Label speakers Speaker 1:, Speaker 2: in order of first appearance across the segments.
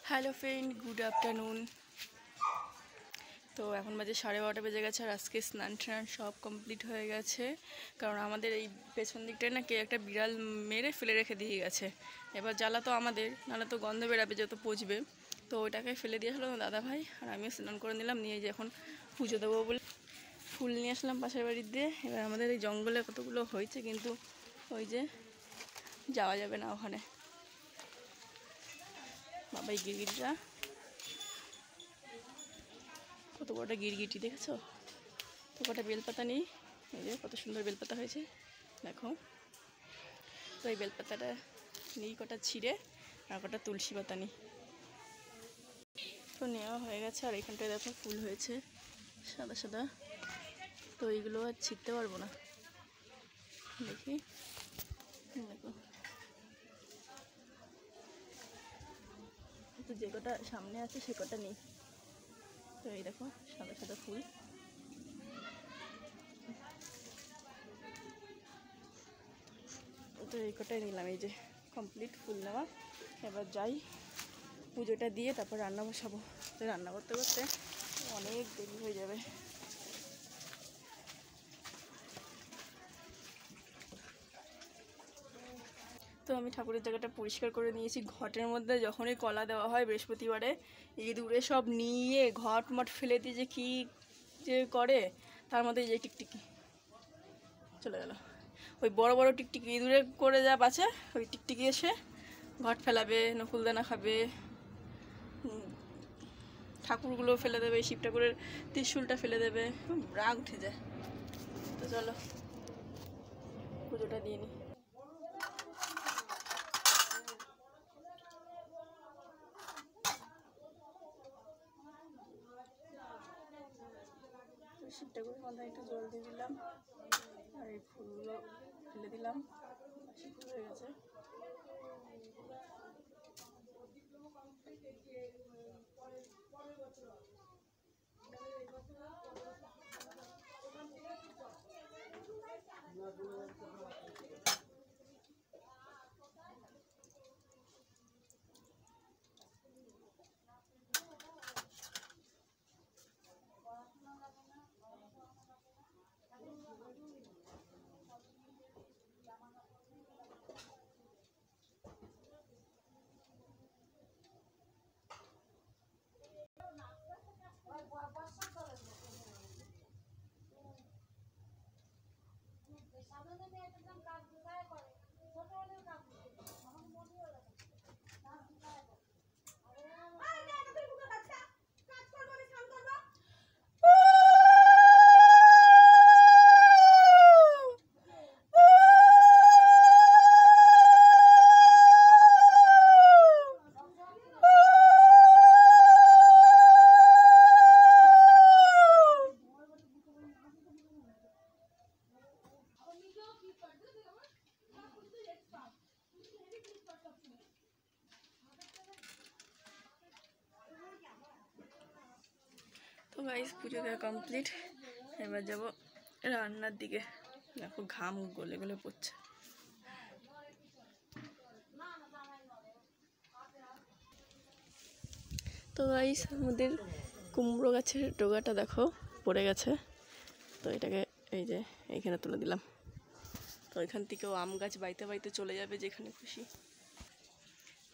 Speaker 1: Hello friend, good afternoon. তো এখন বাজে 12:30 বেজে গেছে আর আজকে স্নান টান সব কমপ্লিট হয়ে গেছে। কারণ আমাদের এই পেছন দিকটায় না কে একটা বিড়াল মেরে ফেলে রেখে দিয়ে গেছে। এবার জ্বালা তো আমাদের, নাহলে তো গন্ধ বেরাবে, যত পচবে। তো ওইটাকে ফেলে দিয়ে আসলো দাদা ভাই, আর আমিও স্নান করে নিলাম, নিয়ে যে এখন পুজো দেবো বলে ফুল নিয়ে আসলাম পাশের বাড়ির দিয়ে। এবার আমাদের এই জঙ্গলে কতগুলো হয়েছে, কিন্তু ওই যে যাওয়া যাবে না ওখানে। বাবা এই গিরগিটিটা কত বড়টা গিরগিটি দেখেছো? তো কটা বেলপাতা নেই, এই যে কত সুন্দর বেলপাতা হয়েছে দেখো। তো এই বেলপাতাটা নিই কটা ছিঁড়ে, আর কটা তুলসী পাতা নিই। তো নেওয়া হয়ে গেছে, আর এখানটায় দেখো ফুল হয়েছে সাদা সাদা। তো এইগুলো আর ছিঁড়তে পারবো না, দেখি দেখো। তো যে কটা সামনে আছে সে কটা নেই। তো এই দেখো সাদা সাদা ফুল। তো এই কটাই নিলাম, এই যে কমপ্লিট ফুল নেওয়া। এবার যাই পুজোটা দিয়ে তারপর রান্না বসাবো। তো রান্না করতে করতে অনেক দেরি হয়ে যাবে। তো আমি ঠাকুরের জায়গাটা পরিষ্কার করে নিয়েছি। ঘটের মধ্যে যখনই কলা দেওয়া হয় বৃহস্পতিবারে, ইঁদুরে সব নিয়ে ঘট মট ফেলে দিয়ে যে কী যে করে, তার মধ্যে এই যে টিকটিকি চলে গেল। ওই বড় বড় টিকটিকি ইঁদুরে করে যা বাঁচে, ওই টিকটিকি এসে ঘট ফেলাবে, নকুলদানা খাবে, ঠাকুরগুলো ফেলে দেবে, শিব ঠাকুরের ত্রিশূলটা ফেলে দেবে, রাগ উঠে যায়। তো চলো পুজোটা দিয়ে নিই। শিব ঠাকুরের মাথায় একটু জল দিয়ে দিলাম, আর এই ফুলগুলো ফেলে দিলাম, ফুল হয়ে গেছে। তো গাইস পুজো দেওয়া কমপ্লিট, এবার যাবো রান্নার দিকে। দেখো ঘাম গলে গলে পড়ছে। তো গাইস আমাদের কুমড়ো গাছের ডগাটা দেখো পড়ে গেছে। তো এটাকে এই যে এইখানে তুলে দিলাম। তো এখান থেকেও আম গাছ বাইতে বাইতে চলে যাবে যেখানে খুশি।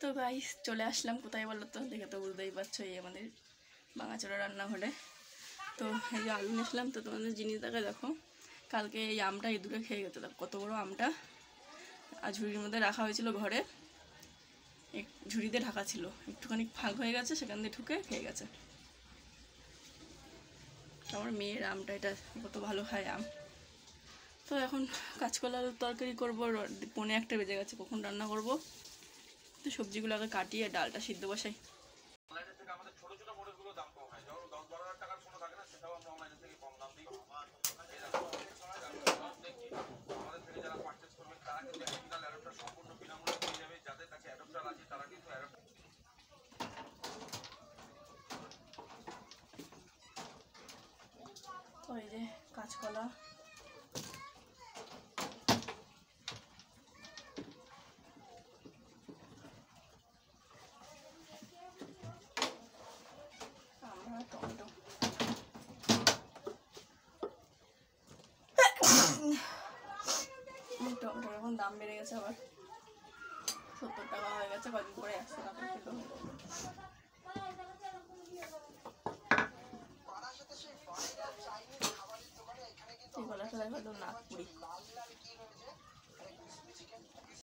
Speaker 1: তো গাইস চলে আসলাম কোথায় বলো তো, দেখে তো বুঝতেই পারছো, এই আমাদের ভাঙাচোরা রান্নাঘরে। তো এই যে আলু নিয়েছিলাম। তো তোমাদের জিনিস দেখো, কালকে এই আমটা ইঁদুরে খেয়ে গেছে। দেখো কত বড় আমটা, আর ঝুড়ির মধ্যে রাখা হয়েছিল ঘরে, ঝুড়িতে ঢাকা ছিল, একটুখানি ফাঁক হয়ে গেছে, সেখান দিয়ে ঢুকে খেয়ে গেছে। আমার মেয়ের আমটা, এটা কত ভালো খায় আম। তো এখন কাঁচকলার তরকারি করবো, 1:45 বেজে গেছে, কখন রান্না করবো। তো সবজিগুলো আগে কাটিয়ে ডালটা সিদ্ধ বসাই। ওই যে কাঁচকলা, দাম বেড়ে গেছে আবার, 70 টাকা হয়ে গেছে, কদিন পরে 100 টাকা কিলো। এই গলাটা দেখো একদম নাগপুরি।